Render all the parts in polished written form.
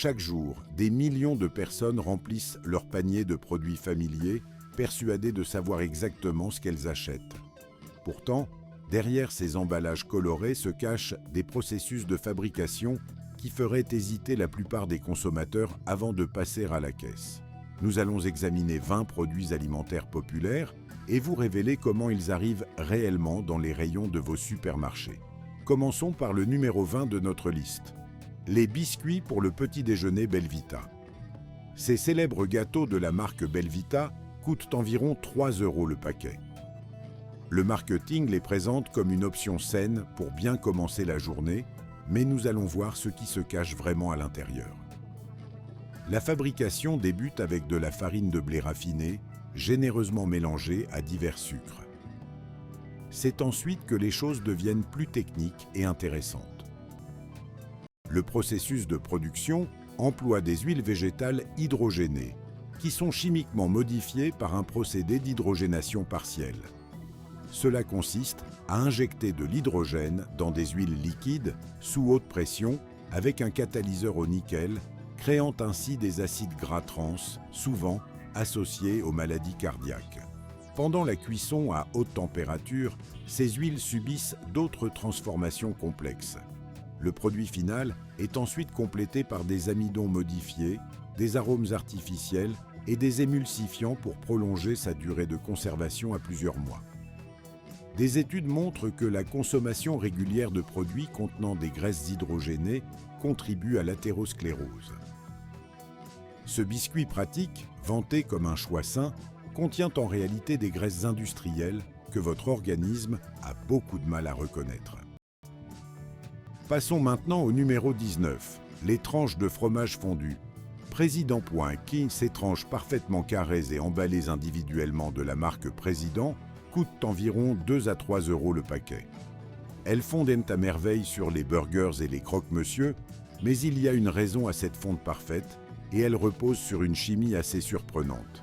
Chaque jour, des millions de personnes remplissent leur panier de produits familiers, persuadées de savoir exactement ce qu'elles achètent. Pourtant, derrière ces emballages colorés se cachent des processus de fabrication qui feraient hésiter la plupart des consommateurs avant de passer à la caisse. Nous allons examiner 20 produits alimentaires populaires et vous révéler comment ils arrivent réellement dans les rayons de vos supermarchés. Commençons par le numéro 20 de notre liste. Les biscuits pour le petit déjeuner Belvita. Ces célèbres gâteaux de la marque Belvita coûtent environ 3 € le paquet. Le marketing les présente comme une option saine pour bien commencer la journée, mais nous allons voir ce qui se cache vraiment à l'intérieur. La fabrication débute avec de la farine de blé raffinée, généreusement mélangée à divers sucres. C'est ensuite que les choses deviennent plus techniques et intéressantes. Le processus de production emploie des huiles végétales hydrogénées, qui sont chimiquement modifiées par un procédé d'hydrogénation partielle. Cela consiste à injecter de l'hydrogène dans des huiles liquides sous haute pression avec un catalyseur au nickel, créant ainsi des acides gras trans, souvent associés aux maladies cardiaques. Pendant la cuisson à haute température, ces huiles subissent d'autres transformations complexes. Le produit final est ensuite complété par des amidons modifiés, des arômes artificiels et des émulsifiants pour prolonger sa durée de conservation à plusieurs mois. Des études montrent que la consommation régulière de produits contenant des graisses hydrogénées contribue à l'athérosclérose. Ce biscuit pratique, vanté comme un choix sain, contient en réalité des graisses industrielles que votre organisme a beaucoup de mal à reconnaître. Passons maintenant au numéro 19, les tranches de fromage fondu. Président Point, ces tranches parfaitement carrées et emballées individuellement de la marque Président coûtent environ 2 à 3 € le paquet. Elles fondent à merveille sur les burgers et les croque-monsieur, mais il y a une raison à cette fonte parfaite et elle repose sur une chimie assez surprenante.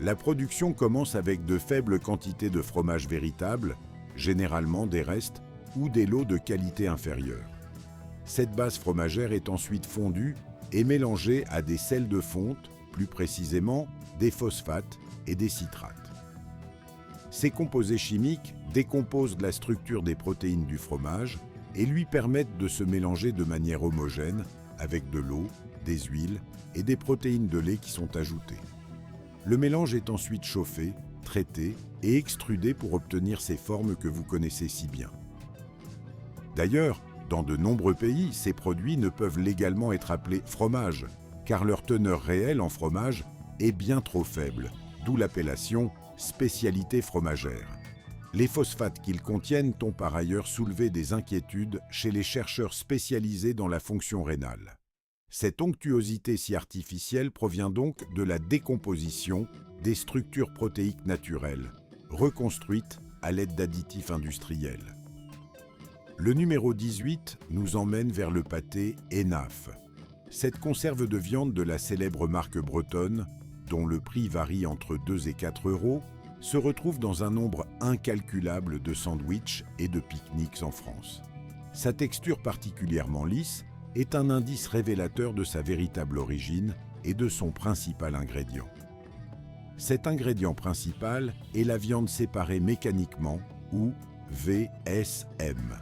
La production commence avec de faibles quantités de fromage véritable, généralement des restes ou des lots de qualité inférieure. Cette base fromagère est ensuite fondue et mélangée à des sels de fonte, plus précisément des phosphates et des citrates. Ces composés chimiques décomposent la structure des protéines du fromage et lui permettent de se mélanger de manière homogène avec de l'eau, des huiles et des protéines de lait qui sont ajoutées. Le mélange est ensuite chauffé, traité et extrudé pour obtenir ces formes que vous connaissez si bien. D'ailleurs, dans de nombreux pays, ces produits ne peuvent légalement être appelés fromage, car leur teneur réelle en fromage est bien trop faible, d'où l'appellation spécialité fromagère. Les phosphates qu'ils contiennent ont par ailleurs soulevé des inquiétudes chez les chercheurs spécialisés dans la fonction rénale. Cette onctuosité si artificielle provient donc de la décomposition des structures protéiques naturelles, reconstruites à l'aide d'additifs industriels. Le numéro 18 nous emmène vers le pâté Enaf. Cette conserve de viande de la célèbre marque bretonne, dont le prix varie entre 2 et 4 €, se retrouve dans un nombre incalculable de sandwichs et de pique-niques en France. Sa texture particulièrement lisse est un indice révélateur de sa véritable origine et de son principal ingrédient. Cet ingrédient principal est la viande séparée mécaniquement, ou VSM.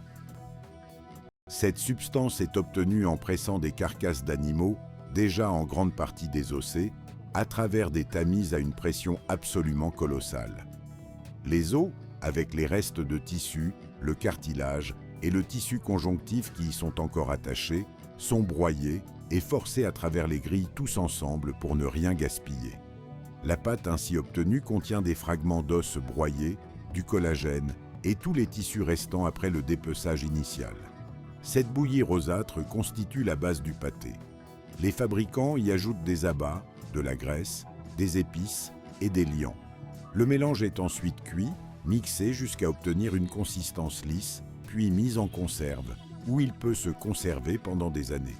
Cette substance est obtenue en pressant des carcasses d'animaux, déjà en grande partie désossées, à travers des tamis à une pression absolument colossale. Les os, avec les restes de tissu, le cartilage et le tissu conjonctif qui y sont encore attachés, sont broyés et forcés à travers les grilles tous ensemble pour ne rien gaspiller. La pâte ainsi obtenue contient des fragments d'os broyés, du collagène et tous les tissus restants après le dépeçage initial. Cette bouillie rosâtre constitue la base du pâté. Les fabricants y ajoutent des abats, de la graisse, des épices et des liants. Le mélange est ensuite cuit, mixé jusqu'à obtenir une consistance lisse, puis mis en conserve, où il peut se conserver pendant des années.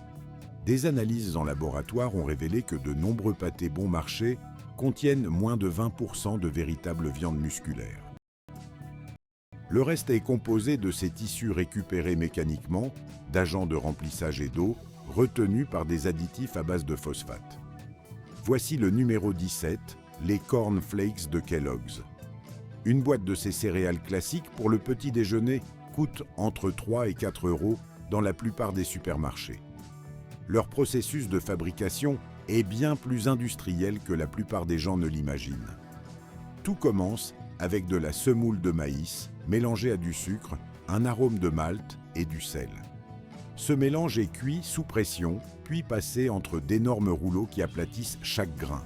Des analyses en laboratoire ont révélé que de nombreux pâtés bon marché contiennent moins de 20% de véritable viande musculaire. Le reste est composé de ces tissus récupérés mécaniquement, d'agents de remplissage et d'eau, retenus par des additifs à base de phosphate. Voici le numéro 17, les Corn Flakes de Kellogg's. Une boîte de ces céréales classiques pour le petit déjeuner coûte entre 3 et 4 euros dans la plupart des supermarchés. Leur processus de fabrication est bien plus industriel que la plupart des gens ne l'imaginent. Tout commence avec de la semoule de maïs mélangée à du sucre, un arôme de malt et du sel. Ce mélange est cuit sous pression, puis passé entre d'énormes rouleaux qui aplatissent chaque grain.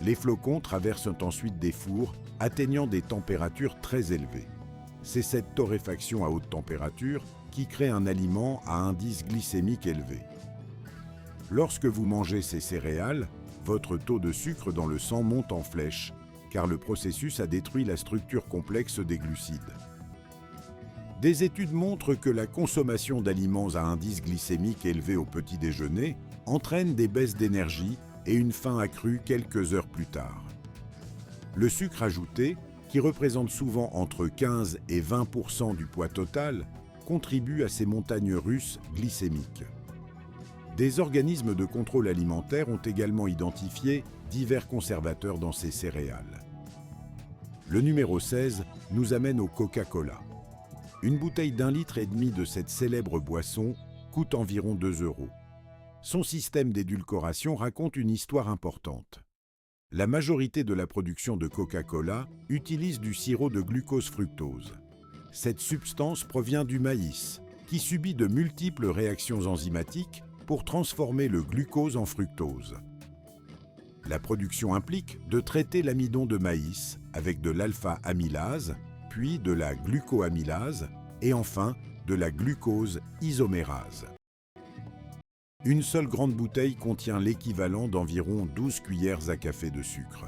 Les flocons traversent ensuite des fours, atteignant des températures très élevées. C'est cette torréfaction à haute température qui crée un aliment à indice glycémique élevé. Lorsque vous mangez ces céréales, votre taux de sucre dans le sang monte en flèche, car le processus a détruit la structure complexe des glucides. Des études montrent que la consommation d'aliments à indice glycémique élevé au petit déjeuner entraîne des baisses d'énergie et une faim accrue quelques heures plus tard. Le sucre ajouté, qui représente souvent entre 15 et 20% du poids total, contribue à ces montagnes russes glycémiques. Des organismes de contrôle alimentaire ont également identifié divers conservateurs dans ces céréales. Le numéro 16 nous amène au Coca-Cola. Une bouteille d'1,5 litre de cette célèbre boisson coûte environ 2 euros. Son système d'édulcoration raconte une histoire importante. La majorité de la production de Coca-Cola utilise du sirop de glucose-fructose. Cette substance provient du maïs, qui subit de multiples réactions enzymatiques pour transformer le glucose en fructose. La production implique de traiter l'amidon de maïs avec de l'alpha-amylase, puis de la glucoamylase et enfin de la glucose isomérase. Une seule grande bouteille contient l'équivalent d'environ 12 cuillères à café de sucre.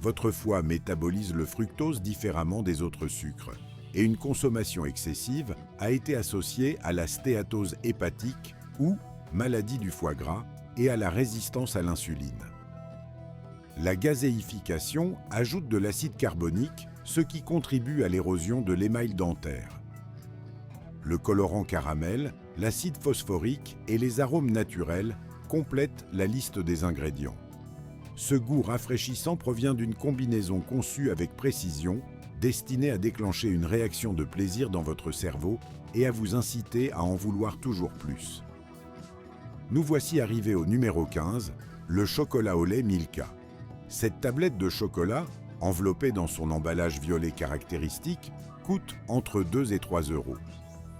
Votre foie métabolise le fructose différemment des autres sucres et une consommation excessive a été associée à la stéatose hépatique ou maladie du foie gras et à la résistance à l'insuline. La gazéification ajoute de l'acide carbonique, ce qui contribue à l'érosion de l'émail dentaire. Le colorant caramel, l'acide phosphorique et les arômes naturels complètent la liste des ingrédients. Ce goût rafraîchissant provient d'une combinaison conçue avec précision, destinée à déclencher une réaction de plaisir dans votre cerveau et à vous inciter à en vouloir toujours plus. Nous voici arrivés au numéro 15, le chocolat au lait Milka. Cette tablette de chocolat, enveloppée dans son emballage violet caractéristique, coûte entre 2 et 3 euros.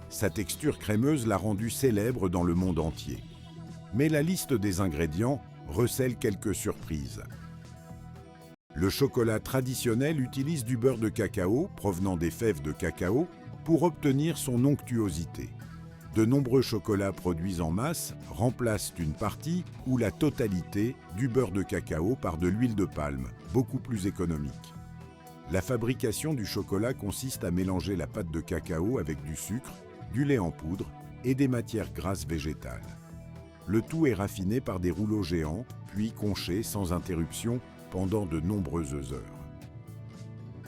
Sa texture crémeuse l'a rendue célèbre dans le monde entier. Mais la liste des ingrédients recèle quelques surprises. Le chocolat traditionnel utilise du beurre de cacao provenant des fèves de cacao pour obtenir son onctuosité. De nombreux chocolats produits en masse remplacent une partie ou la totalité du beurre de cacao par de l'huile de palme, beaucoup plus économique. La fabrication du chocolat consiste à mélanger la pâte de cacao avec du sucre, du lait en poudre et des matières grasses végétales. Le tout est raffiné par des rouleaux géants, puis conché sans interruption pendant de nombreuses heures.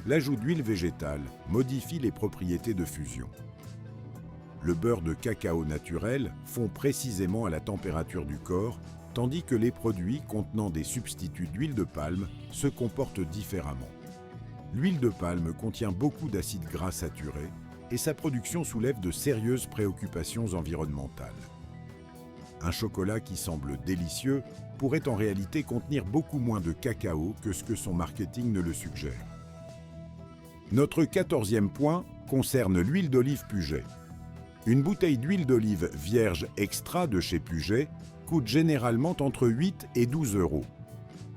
L'ajout d'huile végétale modifie les propriétés de fusion. Le beurre de cacao naturel fond précisément à la température du corps, tandis que les produits contenant des substituts d'huile de palme se comportent différemment. L'huile de palme contient beaucoup d'acides gras saturés et sa production soulève de sérieuses préoccupations environnementales. Un chocolat qui semble délicieux pourrait en réalité contenir beaucoup moins de cacao que ce que son marketing ne le suggère. Notre 14e point concerne l'huile d'olive Puget. Une bouteille d'huile d'olive vierge extra de chez Puget coûte généralement entre 8 et 12 euros.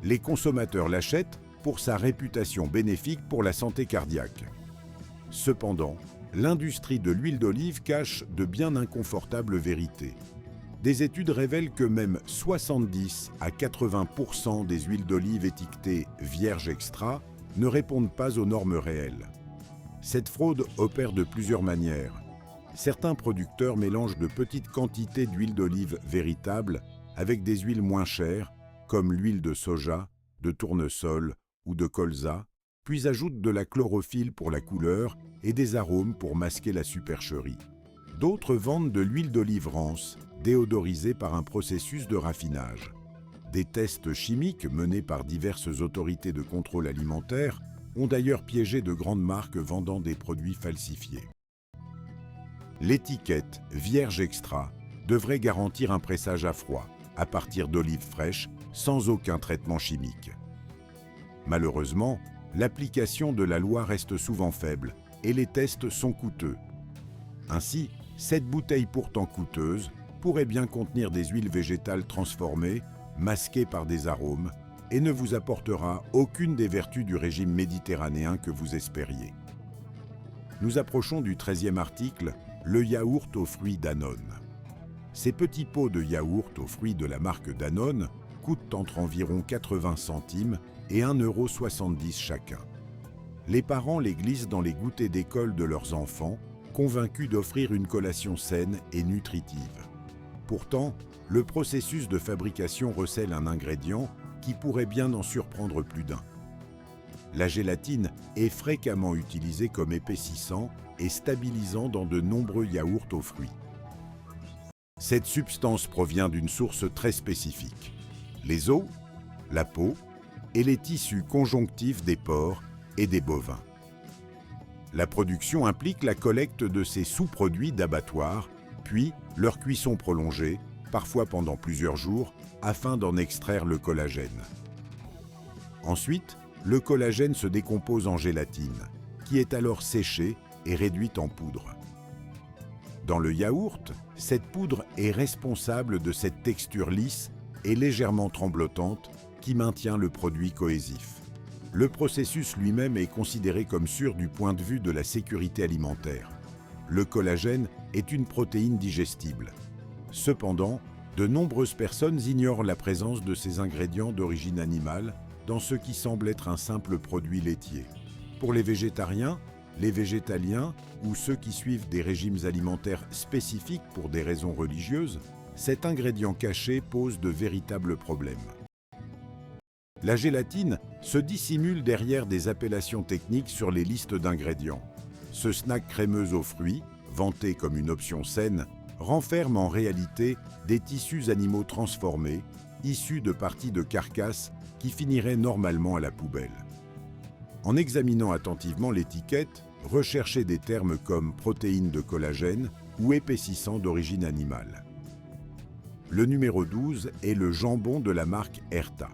Les consommateurs l'achètent pour sa réputation bénéfique pour la santé cardiaque. Cependant, l'industrie de l'huile d'olive cache de bien inconfortables vérités. Des études révèlent que même 70 à 80% des huiles d'olive étiquetées « vierge extra » ne répondent pas aux normes réelles. Cette fraude opère de plusieurs manières. Certains producteurs mélangent de petites quantités d'huile d'olive véritable avec des huiles moins chères, comme l'huile de soja, de tournesol ou de colza, puis ajoutent de la chlorophylle pour la couleur et des arômes pour masquer la supercherie. D'autres vendent de l'huile d'olive rance, déodorisés par un processus de raffinage. Des tests chimiques menés par diverses autorités de contrôle alimentaire ont d'ailleurs piégé de grandes marques vendant des produits falsifiés. L'étiquette « Vierge Extra » devrait garantir un pressage à froid, à partir d'olives fraîches, sans aucun traitement chimique. Malheureusement, l'application de la loi reste souvent faible et les tests sont coûteux. Ainsi, cette bouteille pourtant coûteuse pourrait bien contenir des huiles végétales transformées, masquées par des arômes, et ne vous apportera aucune des vertus du régime méditerranéen que vous espériez. Nous approchons du 13e article, le yaourt aux fruits Danone. Ces petits pots de yaourt aux fruits de la marque Danone coûtent entre environ 80 centimes et 1,70 € chacun. Les parents les glissent dans les goûters d'école de leurs enfants, convaincus d'offrir une collation saine et nutritive. Pourtant, le processus de fabrication recèle un ingrédient qui pourrait bien en surprendre plus d'un. La gélatine est fréquemment utilisée comme épaississant et stabilisant dans de nombreux yaourts aux fruits. Cette substance provient d'une source très spécifique: les os, la peau et les tissus conjonctifs des porcs et des bovins. La production implique la collecte de ces sous-produits d'abattoir, puis leur cuisson prolongée, parfois pendant plusieurs jours, afin d'en extraire le collagène. Ensuite, le collagène se décompose en gélatine, qui est alors séchée et réduite en poudre. Dans le yaourt, cette poudre est responsable de cette texture lisse et légèrement tremblotante qui maintient le produit cohésif. Le processus lui-même est considéré comme sûr du point de vue de la sécurité alimentaire. Le collagène est une protéine digestible. Cependant, de nombreuses personnes ignorent la présence de ces ingrédients d'origine animale dans ce qui semble être un simple produit laitier. Pour les végétariens, les végétaliens ou ceux qui suivent des régimes alimentaires spécifiques pour des raisons religieuses, cet ingrédient caché pose de véritables problèmes. La gélatine se dissimule derrière des appellations techniques sur les listes d'ingrédients. Ce snack crémeux aux fruits, vanté comme une option saine, renferme en réalité des tissus animaux transformés, issus de parties de carcasses qui finiraient normalement à la poubelle. En examinant attentivement l'étiquette, recherchez des termes comme protéines de collagène ou épaississant d'origine animale. Le numéro 12 est le jambon de la marque Herta.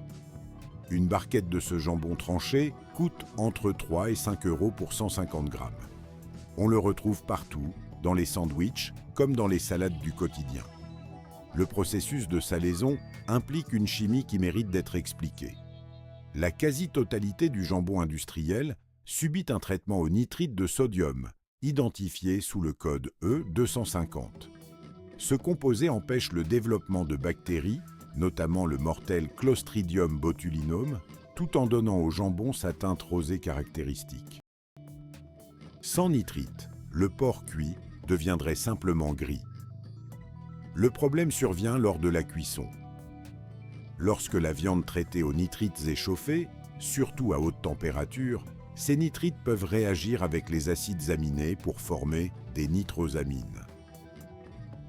Une barquette de ce jambon tranché coûte entre 3 et 5 € pour 150 grammes. On le retrouve partout, dans les sandwichs comme dans les salades du quotidien. Le processus de salaison implique une chimie qui mérite d'être expliquée. La quasi-totalité du jambon industriel subit un traitement au nitrite de sodium, identifié sous le code E250. Ce composé empêche le développement de bactéries, notamment le mortel Clostridium botulinum, tout en donnant au jambon sa teinte rosée caractéristique. Sans nitrite, le porc cuit deviendrait simplement gris. Le problème survient lors de la cuisson. Lorsque la viande traitée aux nitrites est chauffée, surtout à haute température, ces nitrites peuvent réagir avec les acides aminés pour former des nitrosamines.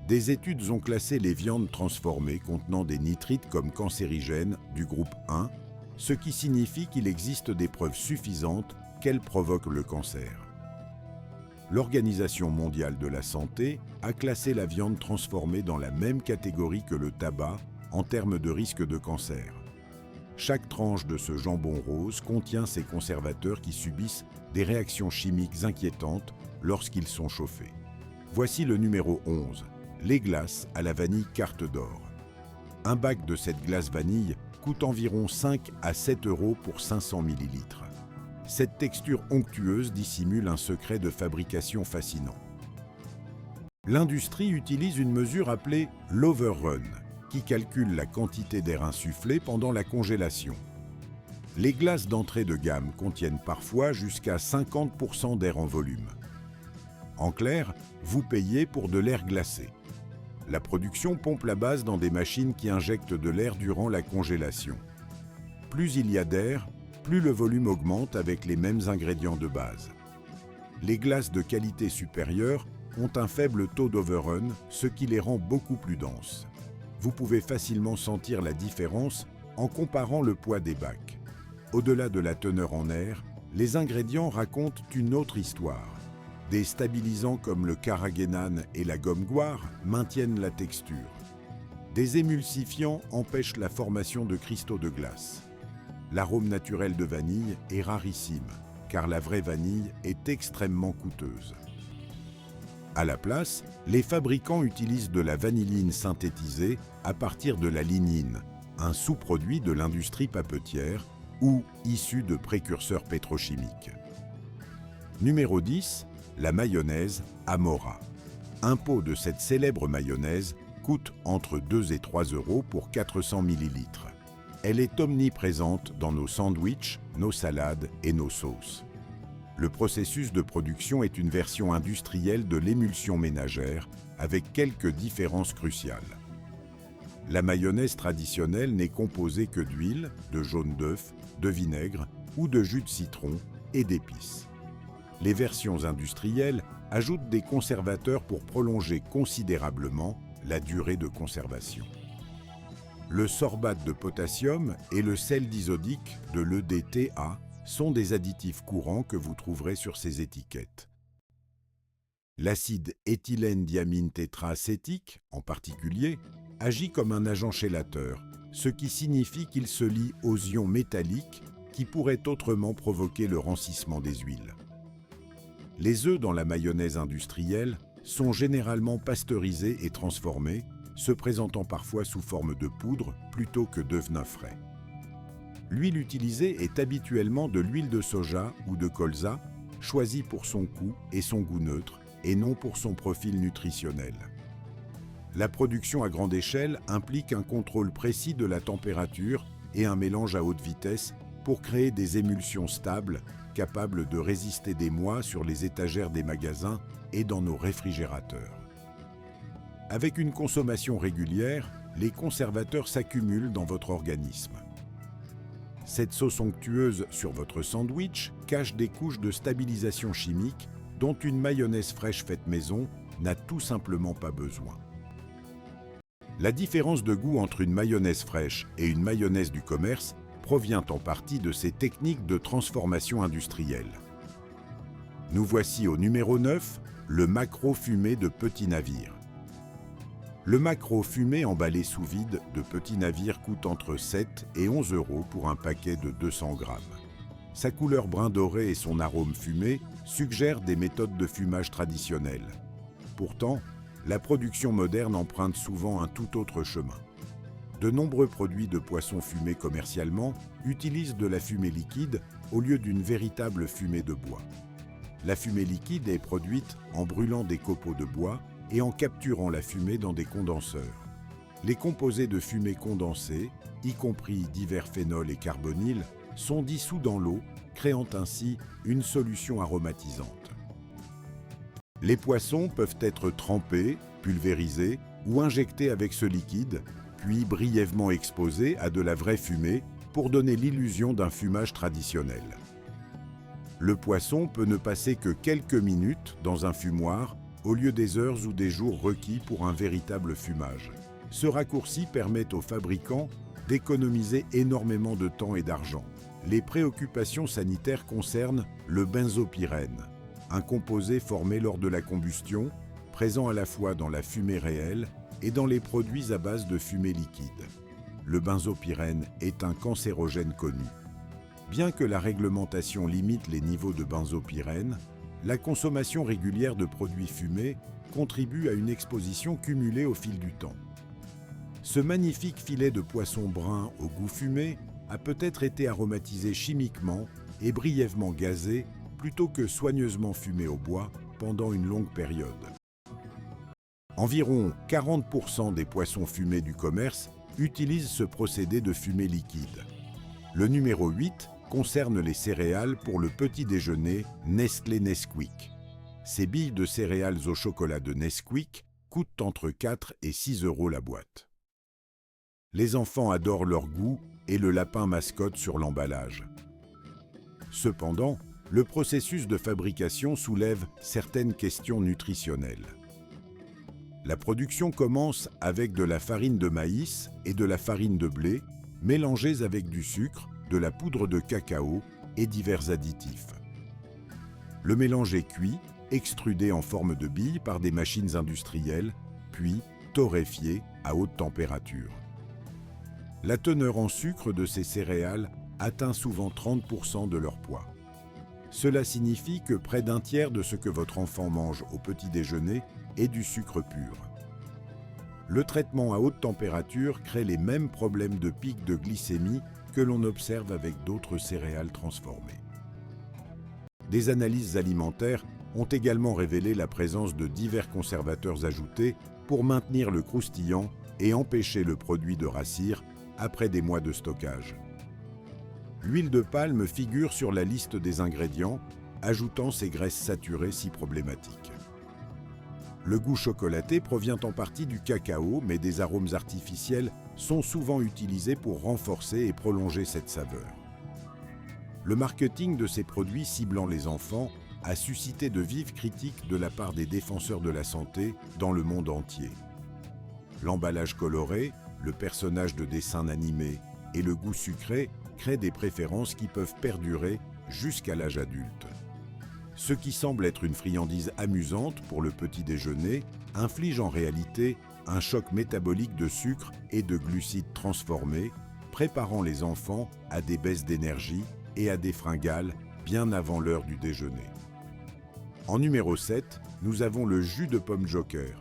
Des études ont classé les viandes transformées contenant des nitrites comme cancérigènes du groupe 1, ce qui signifie qu'il existe des preuves suffisantes qu'elles provoquent le cancer. L'Organisation mondiale de la santé a classé la viande transformée dans la même catégorie que le tabac en termes de risque de cancer. Chaque tranche de ce jambon rose contient ces conservateurs qui subissent des réactions chimiques inquiétantes lorsqu'ils sont chauffés. Voici le numéro 11, les glaces à la vanille carte d'or. Un bac de cette glace vanille coûte environ 5 à 7 € pour 500 ml. Cette texture onctueuse dissimule un secret de fabrication fascinant. L'industrie utilise une mesure appelée l'overrun, qui calcule la quantité d'air insufflé pendant la congélation. Les glaces d'entrée de gamme contiennent parfois jusqu'à 50% d'air en volume. En clair, vous payez pour de l'air glacé. La production pompe la base dans des machines qui injectent de l'air durant la congélation. Plus il y a d'air, plus le volume augmente avec les mêmes ingrédients de base. Les glaces de qualité supérieure ont un faible taux d'overrun, ce qui les rend beaucoup plus denses. Vous pouvez facilement sentir la différence en comparant le poids des bacs. Au-delà de la teneur en air, les ingrédients racontent une autre histoire. Des stabilisants comme le carragénane et la gomme guar maintiennent la texture. Des émulsifiants empêchent la formation de cristaux de glace. L'arôme naturel de vanille est rarissime, car la vraie vanille est extrêmement coûteuse. À la place, les fabricants utilisent de la vanilline synthétisée à partir de la lignine, un sous-produit de l'industrie papetière ou issu de précurseurs pétrochimiques. Numéro 10, la mayonnaise Amora. Un pot de cette célèbre mayonnaise coûte entre 2 et 3 € pour 400 ml. Elle est omniprésente dans nos sandwichs, nos salades et nos sauces. Le processus de production est une version industrielle de l'émulsion ménagère, avec quelques différences cruciales. La mayonnaise traditionnelle n'est composée que d'huile, de jaune d'œuf, de vinaigre ou de jus de citron et d'épices. Les versions industrielles ajoutent des conservateurs pour prolonger considérablement la durée de conservation. Le sorbate de potassium et le sel disodique de l'EDTA sont des additifs courants que vous trouverez sur ces étiquettes. L'acide éthylène diamine tétraacétique, en particulier, agit comme un agent chélateur, ce qui signifie qu'il se lie aux ions métalliques qui pourraient autrement provoquer le rancissement des huiles. Les œufs dans la mayonnaise industrielle sont généralement pasteurisés et transformés, se présentant parfois sous forme de poudre plutôt que d'œufs frais. L'huile utilisée est habituellement de l'huile de soja ou de colza, choisie pour son coût et son goût neutre, et non pour son profil nutritionnel. La production à grande échelle implique un contrôle précis de la température et un mélange à haute vitesse pour créer des émulsions stables, capables de résister des mois sur les étagères des magasins et dans nos réfrigérateurs. Avec une consommation régulière, les conservateurs s'accumulent dans votre organisme. Cette sauce onctueuse sur votre sandwich cache des couches de stabilisation chimique dont une mayonnaise fraîche faite maison n'a tout simplement pas besoin. La différence de goût entre une mayonnaise fraîche et une mayonnaise du commerce provient en partie de ces techniques de transformation industrielle. Nous voici au numéro 9, le maquereau fumé de Petit Navire. Le maquereau fumé emballé sous vide de Petit Navire coûte entre 7 et 11 € pour un paquet de 200 grammes. Sa couleur brun doré et son arôme fumé suggèrent des méthodes de fumage traditionnelles. Pourtant, la production moderne emprunte souvent un tout autre chemin. De nombreux produits de poisson fumés commercialement utilisent de la fumée liquide au lieu d'une véritable fumée de bois. La fumée liquide est produite en brûlant des copeaux de bois et en capturant la fumée dans des condenseurs. Les composés de fumée condensée, y compris divers phénols et carbonyles, sont dissous dans l'eau, créant ainsi une solution aromatisante. Les poissons peuvent être trempés, pulvérisés ou injectés avec ce liquide, puis brièvement exposés à de la vraie fumée pour donner l'illusion d'un fumage traditionnel. Le poisson peut ne passer que quelques minutes dans un fumoir au lieu des heures ou des jours requis pour un véritable fumage. Ce raccourci permet aux fabricants d'économiser énormément de temps et d'argent. Les préoccupations sanitaires concernent le benzopyrène, un composé formé lors de la combustion, présent à la fois dans la fumée réelle et dans les produits à base de fumée liquide. Le benzopyrène est un cancérogène connu. Bien que la réglementation limite les niveaux de benzopyrène, la consommation régulière de produits fumés contribue à une exposition cumulée au fil du temps. Ce magnifique filet de poisson brun au goût fumé a peut-être été aromatisé chimiquement et brièvement gazé plutôt que soigneusement fumé au bois pendant une longue période. Environ 40% des poissons fumés du commerce utilisent ce procédé de fumée liquide. Le numéro 8 concerne les céréales pour le petit déjeuner Nestlé Nesquik. Ces billes de céréales au chocolat de Nesquik coûtent entre 4 et 6 € la boîte. Les enfants adorent leur goût et le lapin mascotte sur l'emballage. Cependant, le processus de fabrication soulève certaines questions nutritionnelles. La production commence avec de la farine de maïs et de la farine de blé, mélangées avec du sucre, de la poudre de cacao et divers additifs. Le mélange est cuit, extrudé en forme de billes par des machines industrielles, puis torréfié à haute température. La teneur en sucre de ces céréales atteint souvent 30% de leur poids. Cela signifie que près d'un tiers de ce que votre enfant mange au petit déjeuner est du sucre pur. Le traitement à haute température crée les mêmes problèmes de pic de glycémie que l'on observe avec d'autres céréales transformées. Des analyses alimentaires ont également révélé la présence de divers conservateurs ajoutés pour maintenir le croustillant et empêcher le produit de rassir après des mois de stockage. L'huile de palme figure sur la liste des ingrédients, ajoutant ces graisses saturées si problématiques. Le goût chocolaté provient en partie du cacao, mais des arômes artificiels sont souvent utilisés pour renforcer et prolonger cette saveur. Le marketing de ces produits ciblant les enfants a suscité de vives critiques de la part des défenseurs de la santé dans le monde entier. L'emballage coloré, le personnage de dessin animé et le goût sucré créent des préférences qui peuvent perdurer jusqu'à l'âge adulte. Ce qui semble être une friandise amusante pour le petit déjeuner inflige en réalité un choc métabolique de sucre et de glucides transformés, préparant les enfants à des baisses d'énergie et à des fringales bien avant l'heure du déjeuner. En numéro 7, nous avons le jus de pomme Joker.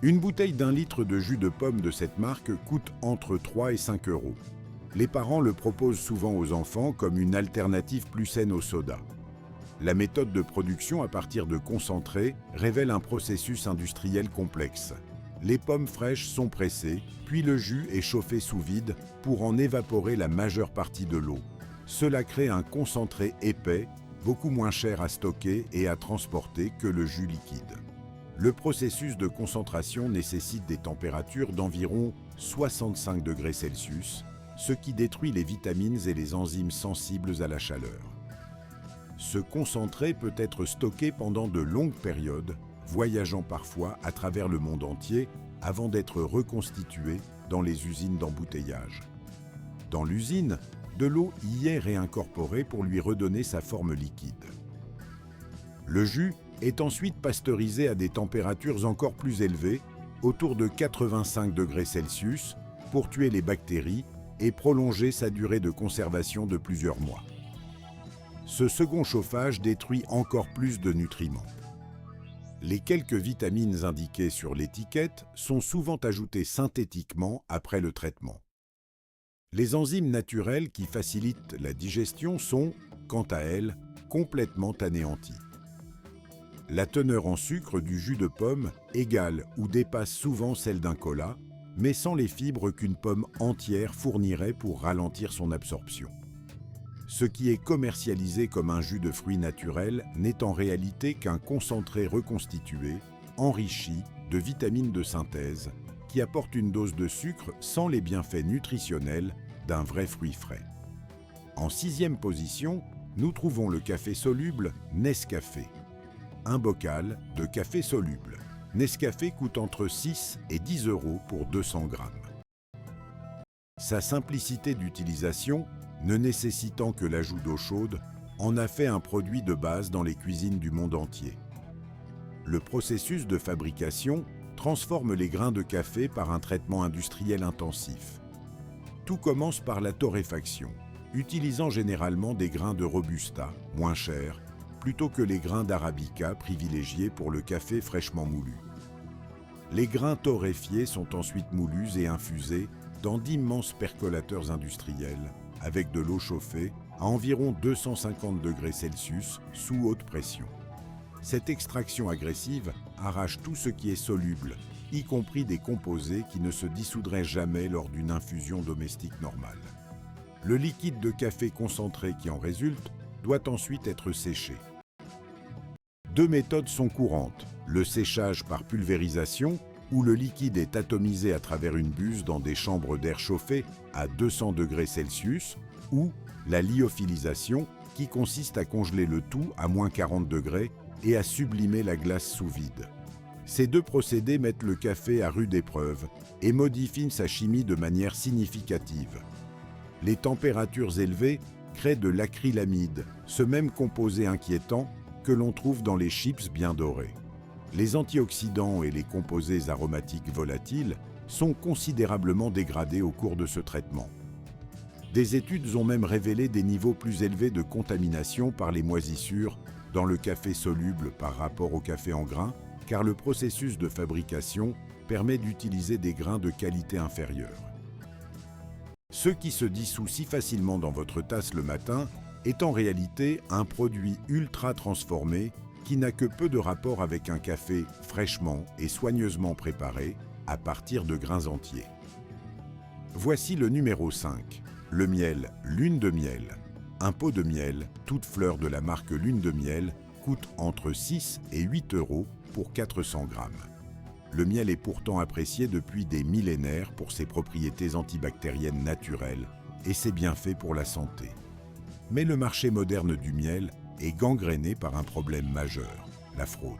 Une bouteille d'1 litre de jus de pomme de cette marque coûte entre 3 et 5 euros. Les parents le proposent souvent aux enfants comme une alternative plus saine au soda. La méthode de production à partir de concentrés révèle un processus industriel complexe. Les pommes fraîches sont pressées, puis le jus est chauffé sous vide pour en évaporer la majeure partie de l'eau. Cela crée un concentré épais, beaucoup moins cher à stocker et à transporter que le jus liquide. Le processus de concentration nécessite des températures d'environ 65 degrés Celsius, ce qui détruit les vitamines et les enzymes sensibles à la chaleur. Ce concentré peut être stocké pendant de longues périodes, voyageant parfois à travers le monde entier avant d'être reconstitué dans les usines d'embouteillage. Dans l'usine, de l'eau y est réincorporée pour lui redonner sa forme liquide. Le jus est ensuite pasteurisé à des températures encore plus élevées, autour de 85 degrés Celsius, pour tuer les bactéries et prolonger sa durée de conservation de plusieurs mois. Ce second chauffage détruit encore plus de nutriments. Les quelques vitamines indiquées sur l'étiquette sont souvent ajoutées synthétiquement après le traitement. Les enzymes naturelles qui facilitent la digestion sont, quant à elles, complètement anéanties. La teneur en sucre du jus de pomme égale ou dépasse souvent celle d'un cola, mais sans les fibres qu'une pomme entière fournirait pour ralentir son absorption. Ce qui est commercialisé comme un jus de fruits naturel n'est en réalité qu'un concentré reconstitué, enrichi de vitamines de synthèse, qui apporte une dose de sucre sans les bienfaits nutritionnels d'un vrai fruit frais. En 6e position, nous trouvons le café soluble Nescafé. Un bocal de café soluble. Nescafé coûte entre 6 et 10 euros pour 200 grammes. Sa simplicité d'utilisation, ne nécessitant que l'ajout d'eau chaude, en a fait un produit de base dans les cuisines du monde entier. Le processus de fabrication transforme les grains de café par un traitement industriel intensif. Tout commence par la torréfaction, utilisant généralement des grains de Robusta, moins chers, plutôt que les grains d'Arabica privilégiés pour le café fraîchement moulu. Les grains torréfiés sont ensuite moulus et infusés dans d'immenses percolateurs industriels, avec de l'eau chauffée à environ 250 degrés Celsius sous haute pression. Cette extraction agressive arrache tout ce qui est soluble, y compris des composés qui ne se dissoudraient jamais lors d'une infusion domestique normale. Le liquide de café concentré qui en résulte doit ensuite être séché. 2 méthodes sont courantes, le séchage par pulvérisation, où le liquide est atomisé à travers une buse dans des chambres d'air chauffées à 200 degrés Celsius, ou la lyophilisation, qui qui consiste à congeler le tout à moins 40 degrés et à sublimer la glace sous vide. Ces deux procédés mettent le café à rude épreuve et modifient sa chimie de manière significative. Les températures élevées créent de l'acrylamide, ce même composé inquiétant que l'on trouve dans les chips bien dorés. Les antioxydants et les composés aromatiques volatiles sont considérablement dégradés au cours de ce traitement. Des études ont même révélé des niveaux plus élevés de contamination par les moisissures dans le café soluble par rapport au café en grains, car le processus de fabrication permet d'utiliser des grains de qualité inférieure. Ce qui se dissout si facilement dans votre tasse le matin est en réalité un produit ultra transformé qui n'a que peu de rapport avec un café fraîchement et soigneusement préparé à partir de grains entiers. Voici le numéro 5, le miel Lune de miel. Un pot de miel, toute fleur de la marque Lune de miel, coûte entre 6 et 8 € pour 400 grammes. Le miel est pourtant apprécié depuis des millénaires pour ses propriétés antibactériennes naturelles et ses bienfaits pour la santé. Mais le marché moderne du miel est gangréné par un problème majeur, la fraude.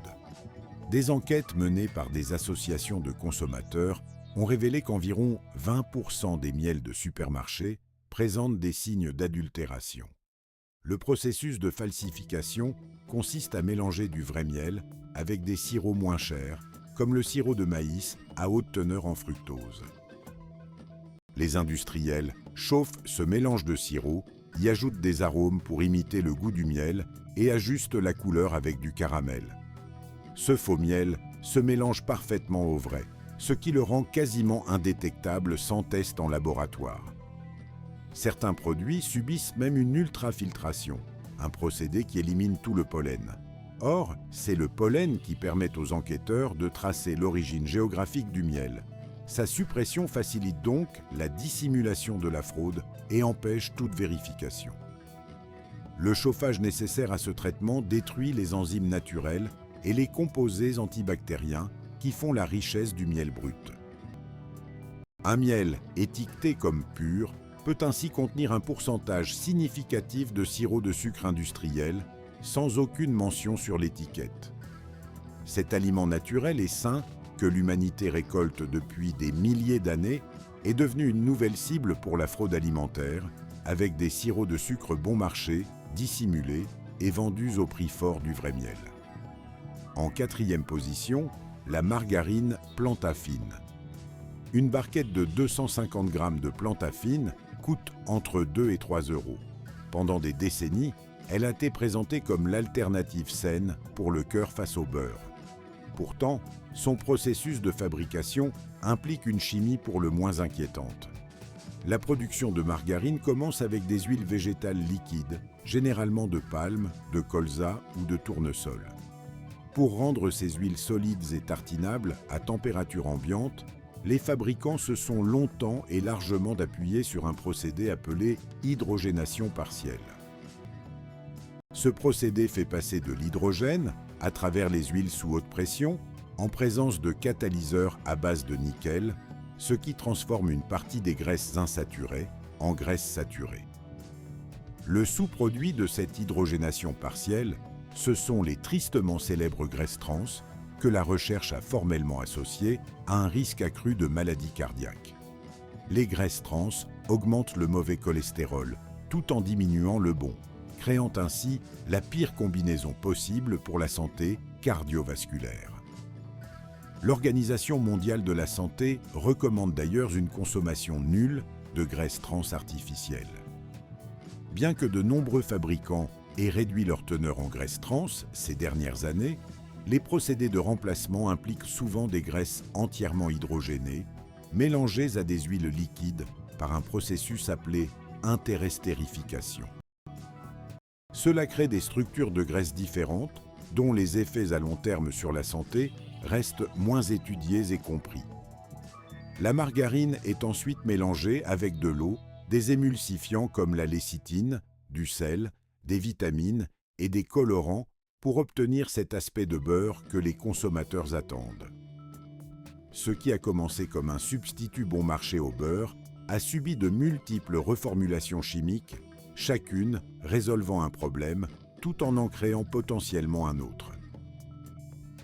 Des enquêtes menées par des associations de consommateurs ont révélé qu'environ 20% des miels de supermarché présentent des signes d'adultération. Le processus de falsification consiste à mélanger du vrai miel avec des sirops moins chers, comme le sirop de maïs à haute teneur en fructose. Les industriels chauffent ce mélange de sirop, y ajoutent des arômes pour imiter le goût du miel et ajustent la couleur avec du caramel. Ce faux miel se mélange parfaitement au vrai, ce qui le rend quasiment indétectable sans test en laboratoire. Certains produits subissent même une ultrafiltration, un procédé qui élimine tout le pollen. Or, c'est le pollen qui permet aux enquêteurs de tracer l'origine géographique du miel. Sa suppression facilite donc la dissimulation de la fraude et empêche toute vérification. Le chauffage nécessaire à ce traitement détruit les enzymes naturelles et les composés antibactériens qui font la richesse du miel brut. Un miel étiqueté comme pur peut ainsi contenir un pourcentage significatif de sirop de sucre industriel, sans aucune mention sur l'étiquette. Cet aliment naturel et sain, que l'humanité récolte depuis des milliers d'années, est devenu une nouvelle cible pour la fraude alimentaire, avec des sirops de sucre bon marché, dissimulés et vendus au prix fort du vrai miel. En 4e position, la margarine Plantafine. Une barquette de 250 g de Plantafine coûte entre 2 et 3 €. Pendant des décennies, elle a été présentée comme l'alternative saine pour le cœur face au beurre. Pourtant, son processus de fabrication implique une chimie pour le moins inquiétante. La production de margarine commence avec des huiles végétales liquides, généralement de palme, de colza ou de tournesol. Pour rendre ces huiles solides et tartinables à température ambiante, les fabricants se sont longtemps et largement appuyés sur un procédé appelé hydrogénation partielle. Ce procédé fait passer de l'hydrogène, à travers les huiles sous haute pression, en présence de catalyseurs à base de nickel, ce qui transforme une partie des graisses insaturées en graisses saturées. Le sous-produit de cette hydrogénation partielle, ce sont les tristement célèbres graisses trans que la recherche a formellement associées à un risque accru de maladie cardiaque. Les graisses trans augmentent le mauvais cholestérol tout en diminuant le bon, créant ainsi la pire combinaison possible pour la santé cardiovasculaire. L'Organisation mondiale de la santé recommande d'ailleurs une consommation nulle de graisses trans artificielles. Bien que de nombreux fabricants aient réduit leur teneur en graisses trans ces dernières années, les procédés de remplacement impliquent souvent des graisses entièrement hydrogénées, mélangées à des huiles liquides par un processus appelé interestérification. Cela crée des structures de graisse différentes, dont les effets à long terme sur la santé restent moins étudiés et compris. La margarine est ensuite mélangée avec de l'eau, des émulsifiants comme la lécithine, du sel, des vitamines et des colorants pour obtenir cet aspect de beurre que les consommateurs attendent. Ce qui a commencé comme un substitut bon marché au beurre a subi de multiples reformulations chimiques chacune résolvant un problème tout en créant potentiellement un autre.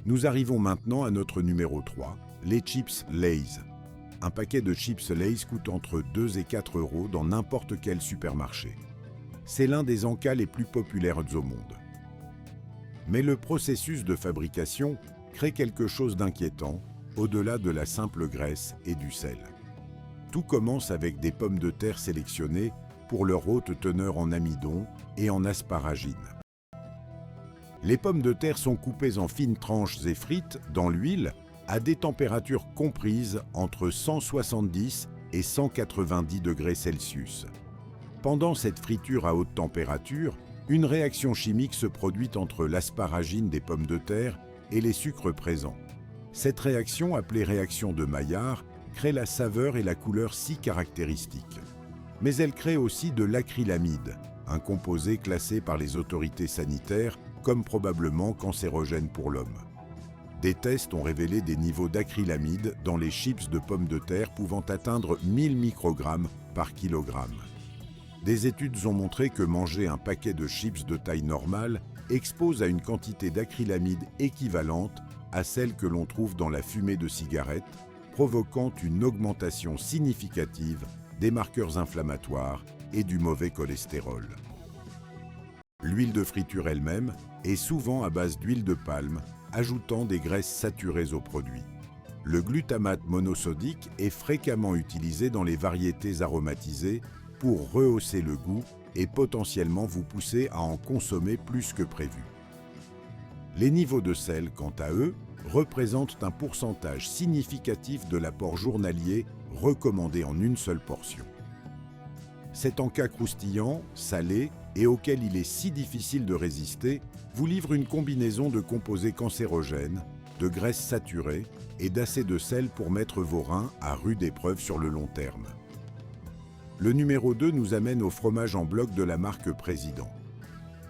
Nous arrivons maintenant à notre numéro 3, les chips Lay's. Un paquet de chips Lay's coûte entre 2 et 4 euros dans n'importe quel supermarché. C'est l'un des encas les plus populaires au monde. Mais le processus de fabrication crée quelque chose d'inquiétant, au-delà de la simple graisse et du sel. Tout commence avec des pommes de terre sélectionnées pour leur haute teneur en amidon et en asparagine. Les pommes de terre sont coupées en fines tranches et frites dans l'huile à des températures comprises entre 170 et 190 degrés Celsius. Pendant cette friture à haute température, une réaction chimique se produit entre l'asparagine des pommes de terre et les sucres présents. Cette réaction, appelée réaction de Maillard, crée la saveur et la couleur si caractéristiques. Mais elle crée aussi de l'acrylamide, un composé classé par les autorités sanitaires comme probablement cancérogène pour l'homme. Des tests ont révélé des niveaux d'acrylamide dans les chips de pommes de terre pouvant atteindre 1000 microgrammes par kilogramme. Des études ont montré que manger un paquet de chips de taille normale expose à une quantité d'acrylamide équivalente à celle que l'on trouve dans la fumée de cigarette, provoquant une augmentation significative des marqueurs inflammatoires et du mauvais cholestérol. L'huile de friture elle-même est souvent à base d'huile de palme, ajoutant des graisses saturées au produit. Le glutamate monosodique est fréquemment utilisé dans les variétés aromatisées pour rehausser le goût et potentiellement vous pousser à en consommer plus que prévu. Les niveaux de sel, quant à eux, représentent un pourcentage significatif de l'apport journalier recommandé en une seule portion. Cet encas croustillant, salé et auquel il est si difficile de résister, vous livre une combinaison de composés cancérogènes, de graisses saturées et d'assez de sel pour mettre vos reins à rude épreuve sur le long terme. Le numéro 2 nous amène au fromage en bloc de la marque Président.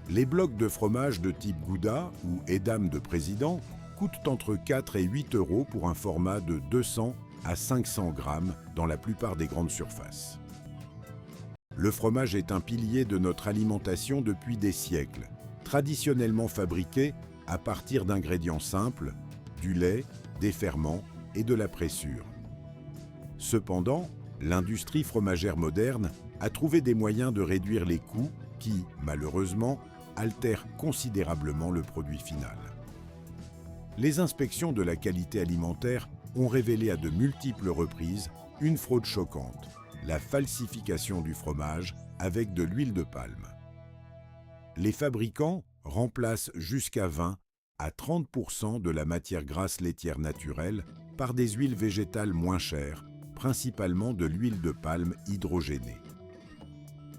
Les blocs de fromage de type Gouda ou Edam de Président coûtent entre 4 et 8 euros pour un format de 200 à 500 grammes dans la plupart des grandes surfaces. Le fromage est un pilier de notre alimentation depuis des siècles, traditionnellement fabriqué à partir d'ingrédients simples, du lait, des ferments et de la pressure. Cependant, l'industrie fromagère moderne a trouvé des moyens de réduire les coûts qui, malheureusement, altèrent considérablement le produit final. Les inspections de la qualité alimentaire ont révélé à de multiples reprises une fraude choquante, la falsification du fromage avec de l'huile de palme. Les fabricants remplacent jusqu'à 20 à 30% de la matière grasse laitière naturelle par des huiles végétales moins chères, principalement de l'huile de palme hydrogénée.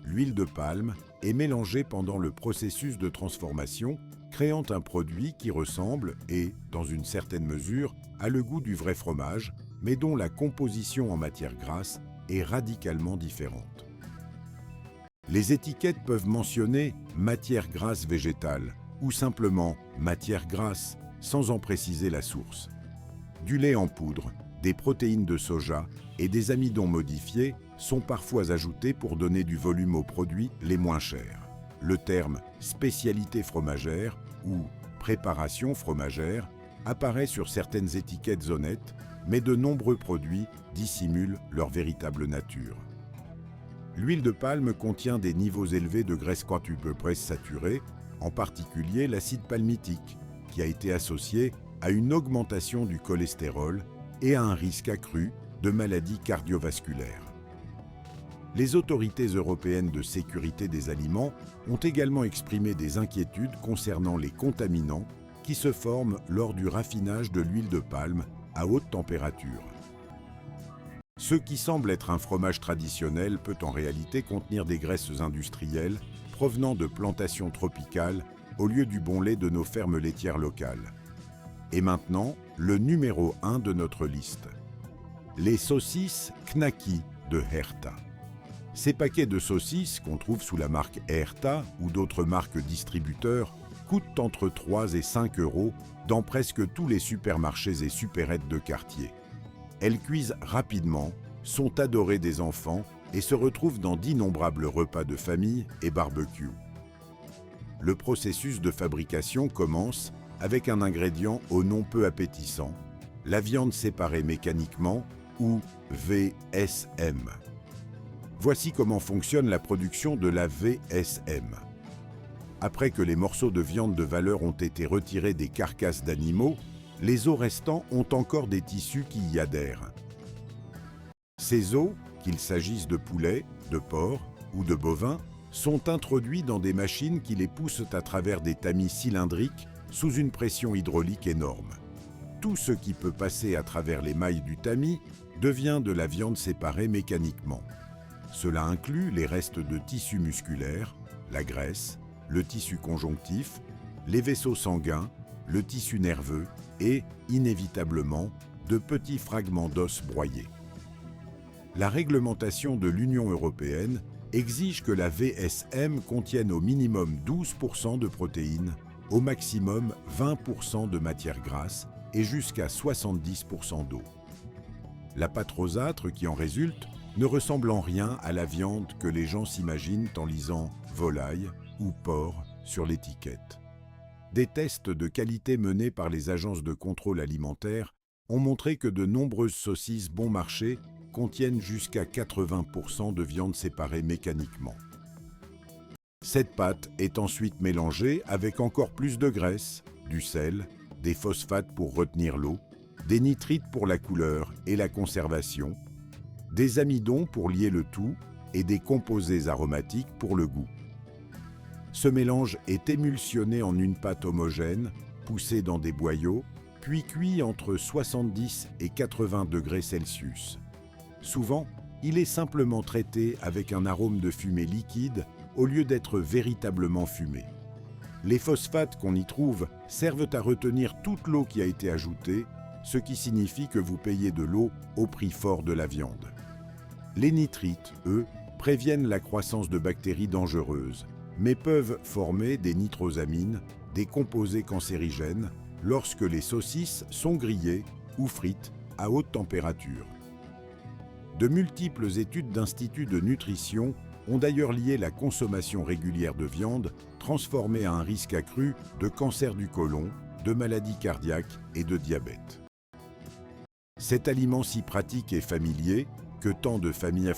L'huile de palme est mélangée pendant le processus de transformation, créant un produit qui ressemble et, dans une certaine mesure, a le goût du vrai fromage, mais dont la composition en matière grasse est radicalement différente. Les étiquettes peuvent mentionner « matière grasse végétale » ou simplement « matière grasse » sans en préciser la source. Du lait en poudre, des protéines de soja et des amidons modifiés sont parfois ajoutés pour donner du volume aux produits les moins chers. Le terme « spécialité fromagère » ou « préparation fromagère » apparaît sur certaines étiquettes honnêtes, mais de nombreux produits dissimulent leur véritable nature. L'huile de palme contient des niveaux élevés de graisse quintuple presse saturée, en particulier l'acide palmitique, qui a été associé à une augmentation du cholestérol et à un risque accru de maladies cardiovasculaires. Les autorités européennes de sécurité des aliments ont également exprimé des inquiétudes concernant les contaminants qui se forment lors du raffinage de l'huile de palme à haute température. Ce qui semble être un fromage traditionnel peut en réalité contenir des graisses industrielles provenant de plantations tropicales au lieu du bon lait de nos fermes laitières locales. Et maintenant, le numéro 1 de notre liste. Les saucisses Knacky de Herta. Ces paquets de saucisses qu'on trouve sous la marque Herta ou d'autres marques distributeurs coûtent entre 3 et 5 euros dans presque tous les supermarchés et supérettes de quartier. Elles cuisent rapidement, sont adorées des enfants et se retrouve dans d'innombrables repas de famille et barbecues. Le processus de fabrication commence avec un ingrédient au nom peu appétissant, la viande séparée mécaniquement ou VSM. Voici comment fonctionne la production de la VSM. Après que les morceaux de viande de valeur ont été retirés des carcasses d'animaux, les os restants ont encore des tissus qui y adhèrent. Ces os, qu'il s'agisse de poulet, de porc ou de bovin, sont introduits dans des machines qui les poussent à travers des tamis cylindriques sous une pression hydraulique énorme. Tout ce qui peut passer à travers les mailles du tamis devient de la viande séparée mécaniquement. Cela inclut les restes de tissus musculaires, la graisse, le tissu conjonctif, les vaisseaux sanguins, le tissu nerveux et, inévitablement, de petits fragments d'os broyés. La réglementation de l'Union européenne exige que la VSM contienne au minimum 12% de protéines, au maximum 20% de matières grasses et jusqu'à 70% d'eau. La pâte rosâtre qui en résulte ne ressemble en rien à la viande que les gens s'imaginent en lisant « volaille » ou « porc » sur l'étiquette. Des tests de qualité menés par les agences de contrôle alimentaire ont montré que de nombreuses saucisses bon marché contiennent jusqu'à 80% de viande séparée mécaniquement. Cette pâte est ensuite mélangée avec encore plus de graisse, du sel, des phosphates pour retenir l'eau, des nitrites pour la couleur et la conservation, des amidons pour lier le tout et des composés aromatiques pour le goût. Ce mélange est émulsionné en une pâte homogène, poussée dans des boyaux, puis cuit entre 70 et 80 degrés Celsius. Souvent, il est simplement traité avec un arôme de fumée liquide au lieu d'être véritablement fumé. Les phosphates qu'on y trouve servent à retenir toute l'eau qui a été ajoutée, ce qui signifie que vous payez de l'eau au prix fort de la viande. Les nitrites, eux, préviennent la croissance de bactéries dangereuses, mais peuvent former des nitrosamines, des composés cancérigènes, lorsque les saucisses sont grillées ou frites à haute température. De multiples études d'instituts de nutrition ont d'ailleurs lié la consommation régulière de viande transformée à un risque accru de cancer du côlon, de maladies cardiaques et de diabète. Cet aliment si pratique et familier que tant de familles